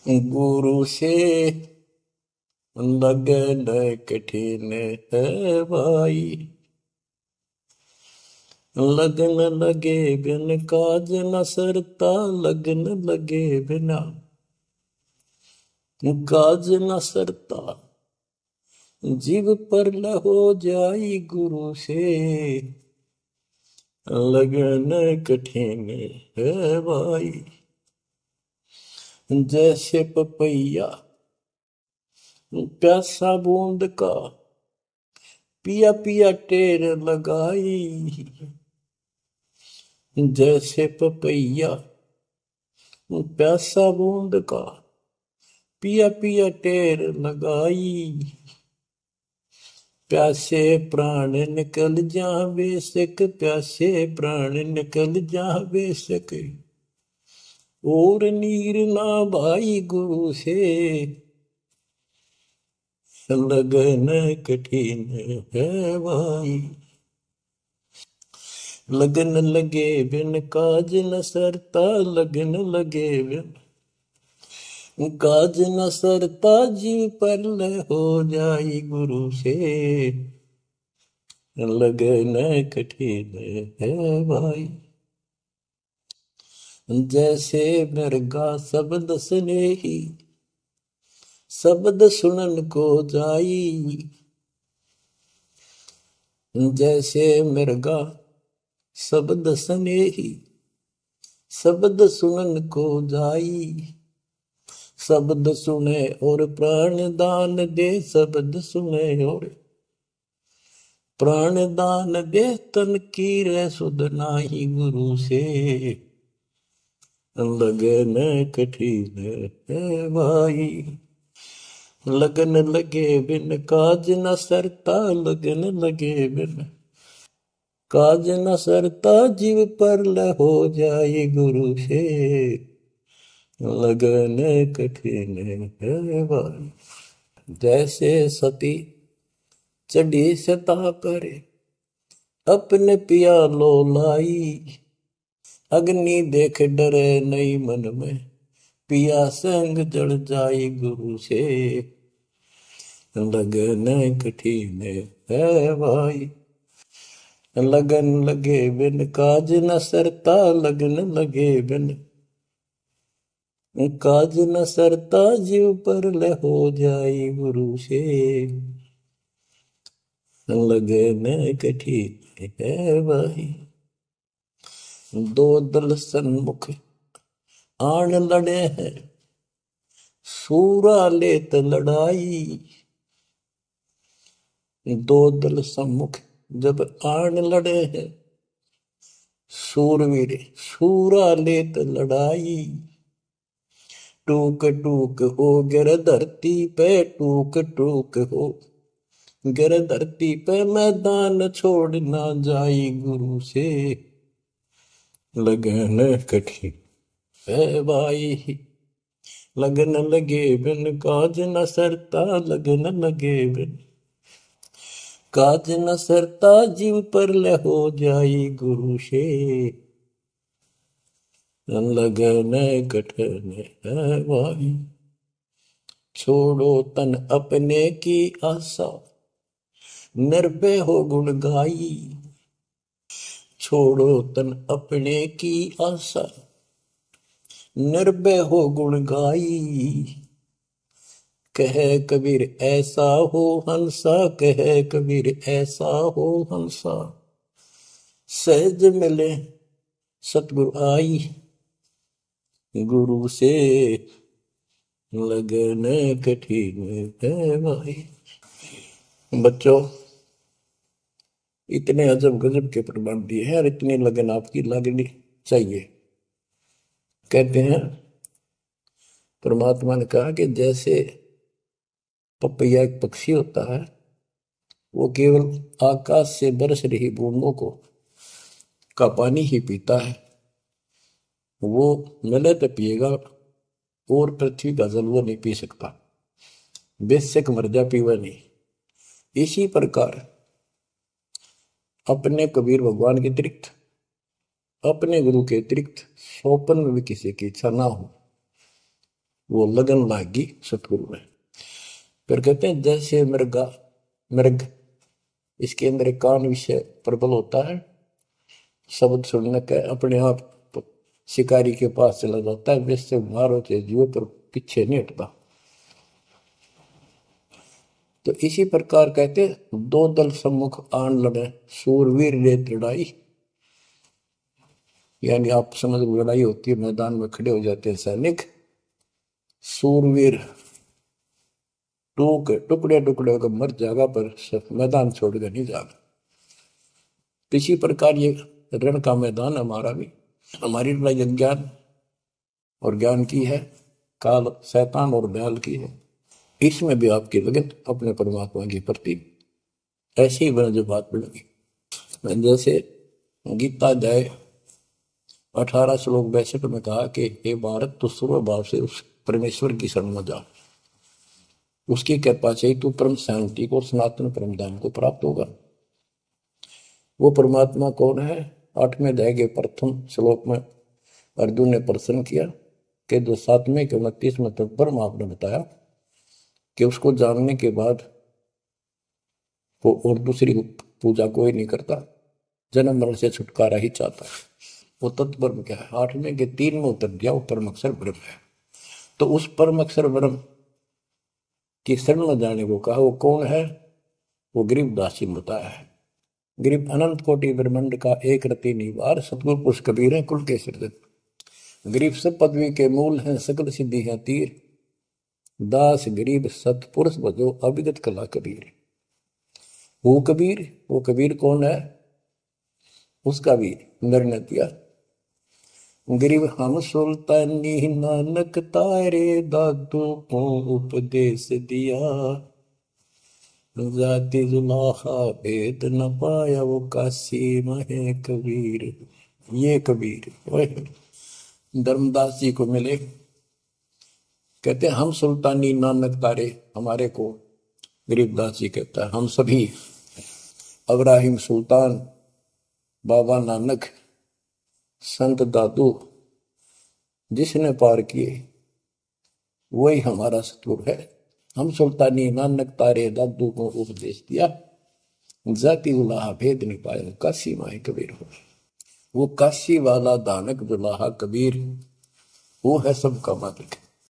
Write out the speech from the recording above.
गुरु से लगन कठिन है भाई। लगन लगे बिन काज न सरता, लगन लगे बिना काज न सरता। जीव पर हो जाई गुरु से, लगन कठिन है भाई। जैसे पपैया प्यासा बूंद का, पिया पिया टेर लगाई। जैसे पपैया प्यासा बूंद का, पिया पिया टेर लगाई। प्यासे प्राण निकल जा बेशक, प्यासे प्राण निकल जा बेशक। और नीर ना भाई गुरु से, लगन कठिन है भाई। लगन लगे बिन काज न सरता, लगन लगे बिन काज न सरता। जीव पर हो जाई गुरु से, लगन कठिन है भाई। जैसे मृगा शब्द स्नेही, शब्द सुनन को जाई। जैसे मृगा शब्द स्नेही, शब्द सुनन को जाई। शब्द सुने और प्राण दान दे, शब्द सुने और प्राण दान दे। तन की रे सुध नाही गुरु से, लगन कठिन है भाई। लगन लगे बिन काज न सरता, लगन लगे बिन काज न सरता। जीव पर हो जाए गुरु से, लगन कठिन है भाई। जैसे सती चढ़ी सता करे, अपने पिया लो लाई। अग्नि देख डरे नहीं मन में, पिया संग जड़ जाई गुरु से, लगन कठिन है भाई। लगन लगे बिन काज न सरता, लगन लगे बिन काज न सरता। जीव पर हो जाई गुरु से, लगन कठिन है भाई। दो दल सन्मुख आन लड़े हैं, सूरा लेत लड़ाई। दो दल सम्मुख जब आन लड़े हैं, सूरवीर सूरा लेत लड़ाई। टूक टूक हो गिर धरती पे, टूक टूक हो गिर धरती पे। मैदान छोड़ ना जाई गुरु से, लगन कठिन है भाई। लगन लगे बिन काज न सरता, लगन लगे बिन काज न सरता। जीव पर हो जाई गुरु से, लगन कठिन है भाई। छोड़ो तन अपने की आशा, निर्भय हो गुण गाई। छोड़ो तन अपने की आशा, निर्भय हो गुण गाई। कहे कबीर ऐसा हो हंसा, कहे कबीर ऐसा हो हंसा। सहज मिले सतगुरु आई, गुरु से लगन कठिन है भाई। बच्चों, इतने अजब गजब के प्रमाण दिए हैं और इतनी लगन आपकी लगनी चाहिए। कहते हैं परमात्मा ने कहा कि जैसे पपैया एक पक्षी होता है, वो केवल आकाश से बरस रही बूंदों को का पानी ही पीता है। वो मिले तो पिएगा, और पृथ्वी का जल वो नहीं पी सकता, बेशक मर जा पीवा नहीं। इसी प्रकार अपने कबीर भगवान के अतिरिक्त, अपने गुरु के अतिरिक्त सौपन में भी किसी की इच्छा ना हो, वो लगन लागी सतगुरु में। फिर कहते हैं जैसे मृग इसके अंदर एक कान विषय प्रबल होता है, शब्द सुनने का अपने आप शिकारी के पास चला जाता है, वैसे मारो चाहे जीव पर पीछे नहीं हटता। तो इसी प्रकार कहते दो दल सम्मुख आन लड़े सूरवीर रेत लड़ाई, यानी आप समझ लड़ाई होती है, मैदान में खड़े हो जाते हैं सैनिक, सूरवीर टुकड़े टुकड़े होकर मर जाएगा पर मैदान छोड़कर नहीं जाएगा। इसी प्रकार ये रण का मैदान हमारा भी, हमारी लड़ाई अज्ञान और ज्ञान की है, काल शैतान और दयाल की है। इसमें भी आपकी लगन अपने परमात्मा के प्रति ऐसी ही बना जो बात बढ़ेगी। जैसे गीता अध्याय 18 श्लोक 62 में कहा कि हे भारत तू सर्व भाव से उस परमेश्वर की शरण में जा, उसकी कृपा से ही तू परम शांति को और सनातन परम धाम को प्राप्त होगा। वो परमात्मा कौन है? 8वें अध्याय के प्रथम श्लोक में अर्जुन ने प्रश्न किया कि जो 7वें के 29वें तक ब्रह्म आपने बताया कि उसको जानने के बाद वो और दूसरी पूजा कोई नहीं करता, जन्म मरण से छुटकारा ही चाहता है। वो तत्ब्रह्म क्या है? 8वें के 3 में उत्तर दिया, वो परम अक्षर ब्रह्म है। तो उस परम अक्षर ब्रह्म की शरण में जाने को कहा। वो कौन है? वो गरीबदास जी बताया है। गरीब अनंत कोटि ब्रह्मांड का एक रति निवार, सतगुरु पुरुष कबीर है कुल के सिरदर। गरीब सब पदवी के मूल हैं, सकल सिद्धि है तीर, दास गरीब सतपुरुष भजो अविगत कला कबीर। वो कबीर कौन है? उसका वीर निर्णय दिया। गरीब हम सुल्तानी नानक तारे दादू को उपदेश दिया, जाति जुलाहा भेद न पाया वो काशी महे कबीर। ये कबीर धर्मदास जी को मिले, कहते हम सुल्तानी नानक तारे, हमारे को गरीबदास जी कहता है हम सभी इब्राहिम सुल्तान, बाबा नानक, संत दादू जिसने पार किए वही हमारा सतगुरु है। हम सुल्तानी नानक तारे दादू को उपदेश दिया, जाति जुलाहा भेद नहीं पाया काशी माए कबीर हो। वो काशी वाला दानक जुलाहा कबीर वो है सबका मालिक।